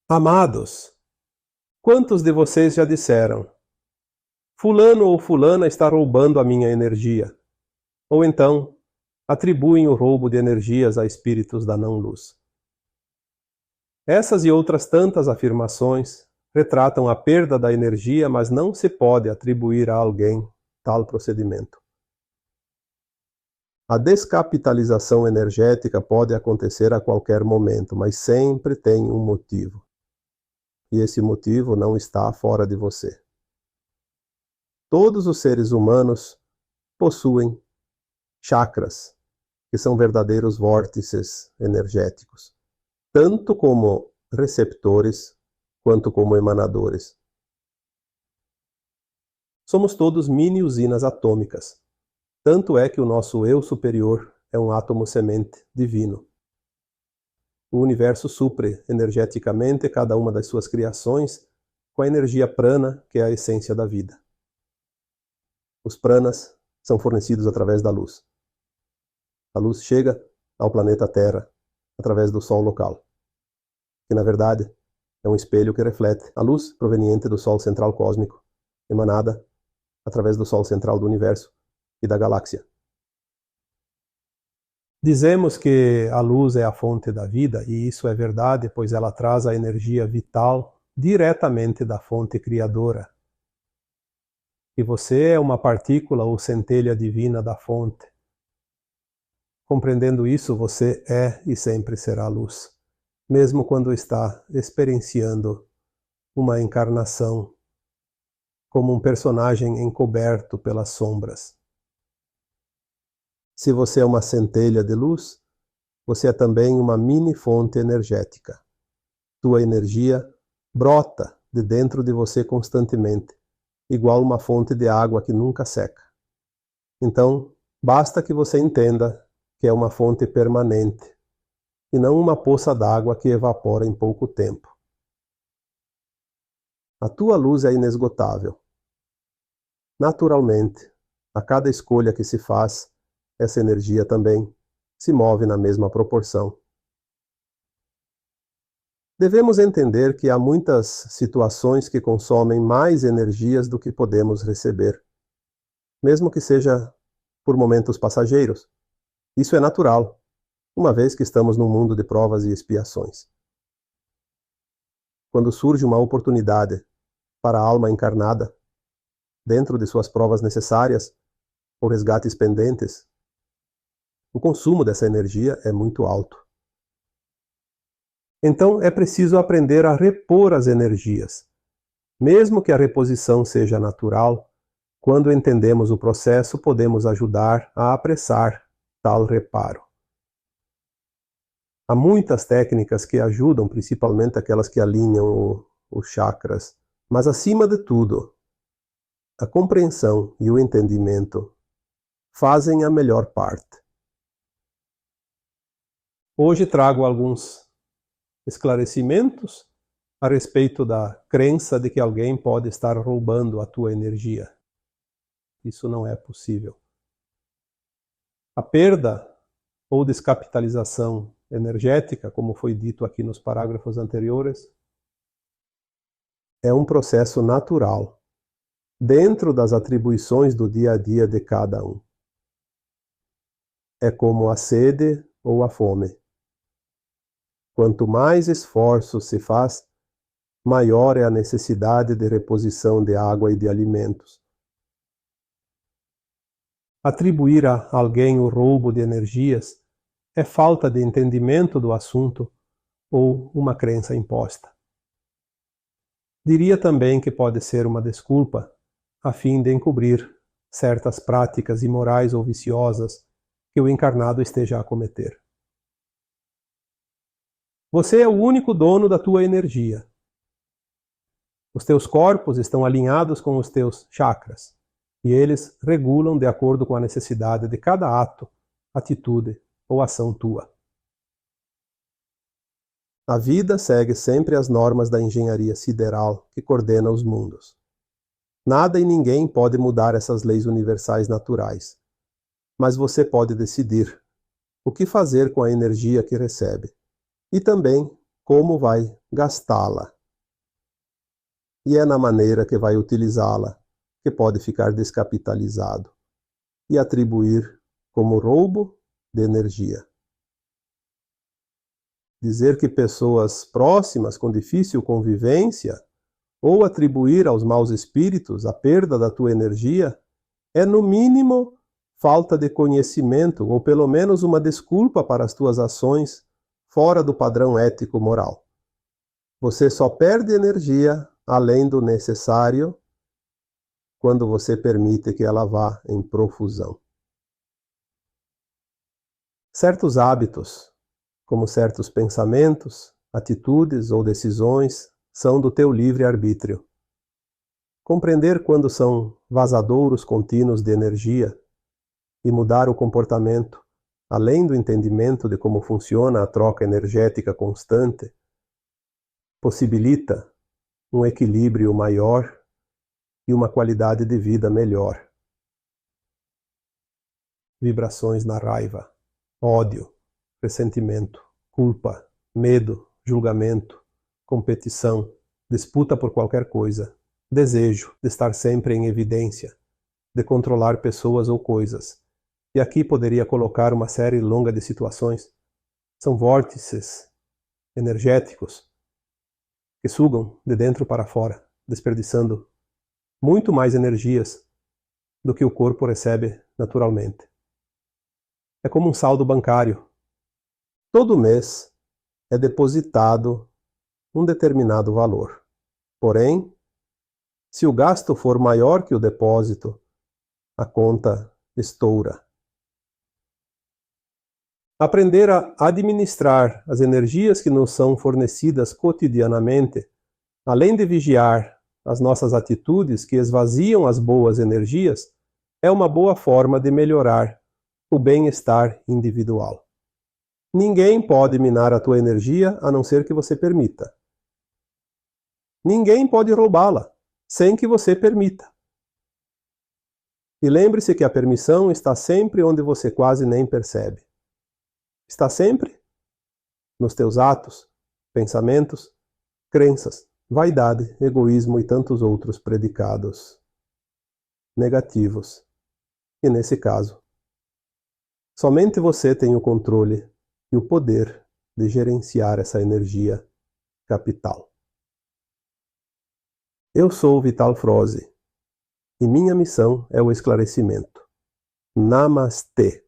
Amados, quantos de vocês já disseram: Fulano ou Fulana está roubando a minha energia? Ou então, atribuem o roubo de energias a espíritos da não-luz. Essas e outras tantas afirmações retratam a perda da energia, mas não se pode atribuir a alguém tal procedimento. A descapitalização energética pode acontecer a qualquer momento, mas sempre tem um motivo. E esse motivo não está fora de você. Todos os seres humanos possuem chakras, que são verdadeiros vórtices energéticos, tanto como receptores quanto como emanadores. Somos todos mini usinas atômicas. Tanto é que o nosso eu superior é um átomo semente divino. O universo supre energeticamente cada uma das suas criações com a energia prana, que é a essência da vida. Os pranas são fornecidos através da luz. A luz chega ao planeta Terra através do Sol local, que na verdade é um espelho que reflete a luz proveniente do Sol central cósmico, emanada através do Sol central do universo e da galáxia. Dizemos que a luz é a fonte da vida, e isso é verdade, pois ela traz a energia vital diretamente da fonte criadora. E você é uma partícula ou centelha divina da fonte. Compreendendo isso, você é e sempre será luz, mesmo quando está experienciando uma encarnação como um personagem encoberto pelas sombras. Se você é uma centelha de luz, você é também uma mini fonte energética. Tua energia brota de dentro de você constantemente, igual uma fonte de água que nunca seca. Então, basta que você entenda que é uma fonte permanente, e não uma poça d'água que evapora em pouco tempo. A tua luz é inesgotável. Naturalmente, a cada escolha que se faz, essa energia também se move na mesma proporção. Devemos entender que há muitas situações que consomem mais energias do que podemos receber, mesmo que seja por momentos passageiros. Isso é natural, uma vez que estamos num mundo de provas e expiações. Quando surge uma oportunidade para a alma encarnada, dentro de suas provas necessárias ou resgates pendentes, o consumo dessa energia é muito alto. Então é preciso aprender a repor as energias. Mesmo que a reposição seja natural, quando entendemos o processo, podemos ajudar a apressar tal reparo. Há muitas técnicas que ajudam, principalmente aquelas que alinham os chakras, mas acima de tudo, a compreensão e o entendimento fazem a melhor parte. Hoje trago alguns esclarecimentos a respeito da crença de que alguém pode estar roubando a tua energia. Isso não é possível. A perda ou descapitalização energética, como foi dito aqui nos parágrafos anteriores, é um processo natural, dentro das atribuições do dia a dia de cada um. É como a sede ou a fome. Quanto mais esforço se faz, maior é a necessidade de reposição de água e de alimentos. Atribuir a alguém o roubo de energias é falta de entendimento do assunto ou uma crença imposta. Diria também que pode ser uma desculpa a fim de encobrir certas práticas imorais ou viciosas que o encarnado esteja a cometer. Você é o único dono da tua energia. Os teus corpos estão alinhados com os teus chakras, e eles regulam de acordo com a necessidade de cada ato, atitude ou ação tua. A vida segue sempre as normas da engenharia sideral que coordena os mundos. Nada e ninguém pode mudar essas leis universais naturais, mas você pode decidir o que fazer com a energia que recebe, e também como vai gastá-la. E é na maneira que vai utilizá-la que pode ficar descapitalizado e atribuir como roubo de energia. Dizer que pessoas próximas com difícil convivência ou atribuir aos maus espíritos a perda da tua energia é, no mínimo, falta de conhecimento ou pelo menos uma desculpa para as tuas ações fora do padrão ético-moral. Você só perde energia além do necessário quando você permite que ela vá em profusão. Certos hábitos, como certos pensamentos, atitudes ou decisões, são do teu livre-arbítrio. Compreender quando são vazadouros contínuos de energia e mudar o comportamento, além do entendimento de como funciona a troca energética constante, possibilita um equilíbrio maior e uma qualidade de vida melhor. Vibrações na raiva, ódio, ressentimento, culpa, medo, julgamento, competição, disputa por qualquer coisa, desejo de estar sempre em evidência, de controlar pessoas ou coisas. E aqui poderia colocar uma série longa de situações. São vórtices energéticos que sugam de dentro para fora, desperdiçando muito mais energias do que o corpo recebe naturalmente. É como um saldo bancário. Todo mês é depositado um determinado valor. Porém, se o gasto for maior que o depósito, a conta estoura. Aprender a administrar as energias que nos são fornecidas cotidianamente, além de vigiar as nossas atitudes que esvaziam as boas energias, é uma boa forma de melhorar o bem-estar individual. Ninguém pode minar a tua energia a não ser que você permita. Ninguém pode roubá-la sem que você permita. E lembre-se que a permissão está sempre onde você quase nem percebe. Está sempre nos teus atos, pensamentos, crenças, vaidade, egoísmo e tantos outros predicados negativos. E nesse caso, somente você tem o controle e o poder de gerenciar essa energia capital. Eu sou Vital Froze e minha missão é o esclarecimento. Namastê!